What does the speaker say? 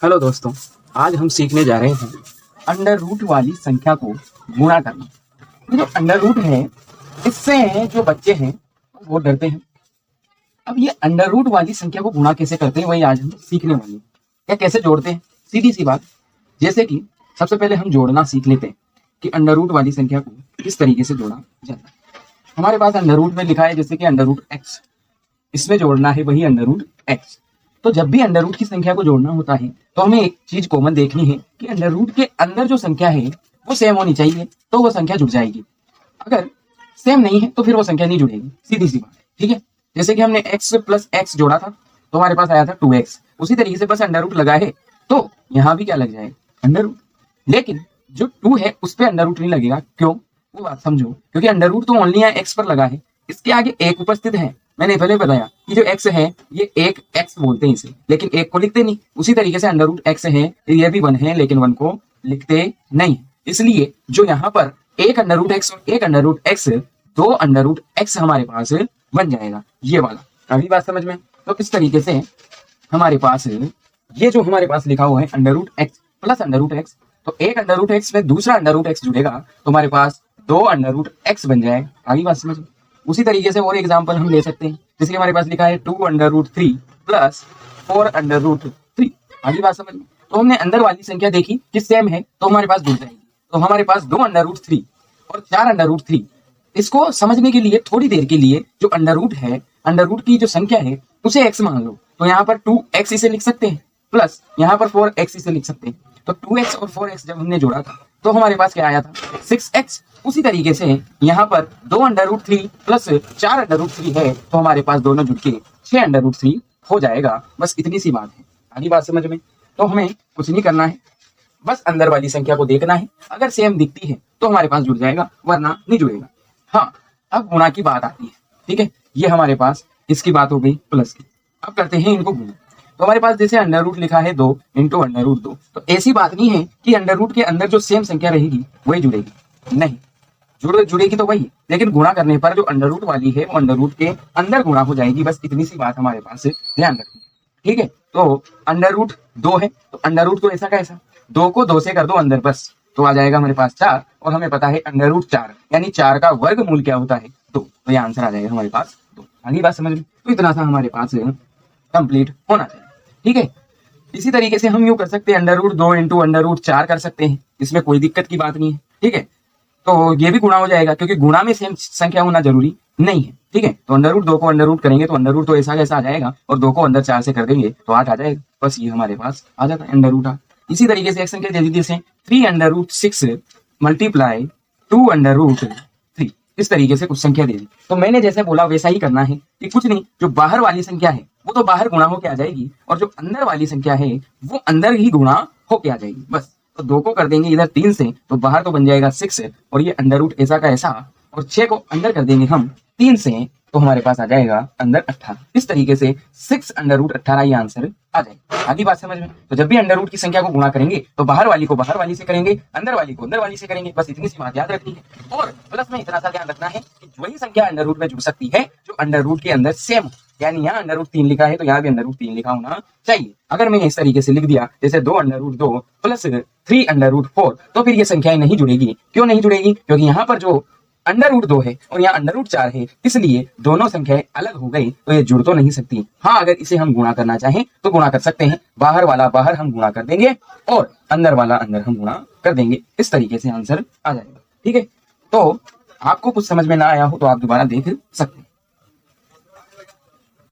Hello दोस्तों, आज हम सीखने जा रहे हैं अंडर रूट वाली संख्या को गुणा करना। ये जो अंडर रूट है, इससे जो बच्चे हैं वो डरते हैं। अब ये अंडर रूट वाली संख्या को गुणा कैसे करते हैं वही आज हम सीखने वाले हैं। क्या कैसे जोड़ते हैं? सीधी सी बात, जैसे कि सबसे पहले हम जोड़ना सीख लेते हैं कि अंडर रूट वाली संख्या को किस तरीके से जोड़ा जाता है। हमारे पास अंडर रूट में लिखा है जैसे कि अंडर रूट एक्स, इसमें जोड़ना है वही अंडर रूट एक्स। तो जब भी अंडर रूट की संख्या को जोड़ना होता है तो हमें एक चीज कॉमन देखनी है कि अंडर रूट के अंदर जो संख्या है वो सेम होनी चाहिए, तो वो संख्या जुड़ जाएगी। अगर सेम नहीं है तो फिर वो संख्या नहीं जुड़ेगी। सीधी सी बात, ठीक है। जैसे कि हमने x प्लस एक्स जोड़ा था तो हमारे पास आया था 2x। उसी तरीके से बस अंडर रूट लगा है तो यहाँ भी क्या लग जाएगा? Under root. लेकिन जो 2 है उस पर अंडर रूट नहीं लगेगा। क्यों? वो बात समझो। क्योंकि अंडर रूट तो ओनली एक्स पर लगा है, इसके आगे एक उपस्थित है। मैंने पहले बताया कि जो x है ये एक x बोलते हैं इसे, लेकिन एक को लिखते नहीं। उसी तरीके से अंडर रूट x है, ये भी 1 है लेकिन 1 को लिखते नहीं। इसलिए जो यहाँ पर एक अंडर रूट x और एक under root x, 2 under root x हमारे पास बन जाएगा, ये वाला। अभी बात समझ में? तो इस तरीके से हमारे पास ये जो हमारे पास लिखा हुआ है under root x plus under root x, तो एक अंडर रूट x में दूसरा अंडर रूट x जुड़ेगा तो हमारे पास 2 अंडर रूट x बन जाएगा। आगे बात समझ में? उसी तरीके से और एग्जांपल हम ले सकते हैं, जैसे हमारे पास लिखा है 2 under root 3 plus 4 under root 3। आगे बात समझ में? तो हमने अंदर वाली संख्या देखी कि सेम है तो हमारे पास जुड़ जाएगी। तो हमारे पास 2 अंडर रूट 3 और 4 अंडर रूट 3। इसको समझने के लिए थोड़ी देर के लिए जो अंडर रूट है, अंडर रूट की जो संख्या है उसे x मान लो, तो यहाँ पर 2x इसे लिख सकते हैं, प्लस यहाँ पर 4x इसे लिख सकते हैं। तो 2x और 4x जब हमने जोड़ा था तो हमारे पास क्या आया था? 6x। उसी तरीके से यहाँ पर 2 under root 3 plus 4 under root 3 है तो हमारे पास दोनों जुड़ के 6 अंडर रूट 3 हो जाएगा। बस इतनी सी बात है। आगे बात समझ में? तो हमें कुछ नहीं करना है, बस अंदर वाली संख्या को देखना है। अगर सेम दिखती है तो हमारे पास जुड़ जाएगा, वरना नहीं जुड़ेगा। हाँ, अब गुणा की बात आती है, ठीक है। ये हमारे पास इसकी बात हो गई प्लस की। अब करते हैं इनको गुणा। तो हमारे पास जैसे अंडर रूट लिखा है 2 इंटू अंडर रूट 2, तो ऐसी बात नहीं है कि अंडर रूट के अंदर जो सेम संख्या रहेगी वही जुड़ेगी। नहीं, जुड़ेगी तो वही, लेकिन गुणा करने पर जो अंडर रूट वाली है वो अंडर रूट के अंदर गुणा हो जाएगी। बस इतनी सी बात हमारे पास ध्यान रखनी, ठीक है। तो अंडर रूट 2 है तो अंडर रूट को ऐसा का ऐसा 2 को 2 से कर दो अंदर, बस तो आ जाएगा हमारे पास 4। और हमें पता है अंडर रूट 4 यानी 4 का वर्गमूल क्या होता है? 2। तो ये आंसर आ जाएगा हमारे पास 2। अगली बात समझ लो। तो इतना सा हमारे पास कंप्लीट होना चाहिए, ठीक है। इसी तरीके से हम यूं कर सकते हैं, under root 2 into under root 4 कर सकते हैं, इसमें कोई दिक्कत की बात नहीं है, ठीक है। तो ये भी गुणा हो जाएगा क्योंकि गुणा में सेम संख्या होना जरूरी नहीं है, ठीक है। तो अंडर रूट 2 को अंडर रूट करेंगे तो अंडर रूट तो ऐसा जैसा आ जाएगा, और 2 को अंदर 4 से कर देंगे तो 8 आ जाएगा। बस ये हमारे पास आ जाता है अंडर रूट 8। इसी तरीके से एक संख्या दे दी जैसे 3 under root 6 multiply 2 under root 3। इस तरीके से कुछ संख्या दे दी, तो मैंने जैसे बोला वैसा ही करना है कि कुछ नहीं, जो बाहर वाली संख्या है वो तो बाहर गुणा होके आ जाएगी, और जो अंदर वाली संख्या है वो अंदर ही गुणा होके आ जाएगी। बस तो 2 को कर देंगे इधर 3 से तो बाहर तो बन जाएगा 6, और ये अंडर रूट ऐसा का ऐसा, और 6 को अंदर कर देंगे हम 3 से तो हमारे पास आ जाएगा अंदर 18। इस तरीके से 6 अंडर रूट 18 ये आंसर आ जाएगा। आगे बात समझ में? तो जब भी अंडर रूट की संख्या को गुणा करेंगे तो बाहर वाली को बाहर वाली से करेंगे, अंदर वाली को अंदर वाली से करेंगे। बस इतनी सी बात याद रखनी है। और प्लस में इतना सा ध्यान रखना है कि वही संख्या अंडर रूट में जुड़ सकती है जो अंडर रूट के अंदर सेम हो। यानी यहाँ अंडर रूट 3 लिखा है तो यहाँ भी अंडर रूट 3 लिखा होना चाहिए। अगर मैंने इस तरीके से लिख दिया जैसे 2 under root 2 plus 3 under root 4, तो फिर ये संख्याएं नहीं जुड़ेगी। क्यों नहीं जुड़ेगी? क्योंकि यहाँ पर जो अंडर रूट 2 है और यहाँ अंडर रूट 4 है, इसलिए दोनों संख्याएं अलग हो गई तो ये जुड़ तो नहीं सकती। हाँ, अगर इसे हम गुणा करना चाहें तो गुणा कर सकते हैं। बाहर वाला बाहर हम गुणा कर देंगे और अंदर वाला अंदर हम गुणा कर देंगे। इस तरीके से आंसर आ जाएगा, ठीक है। तो आपको कुछ समझ में ना आया हो तो आप दोबारा देख सकते हैं।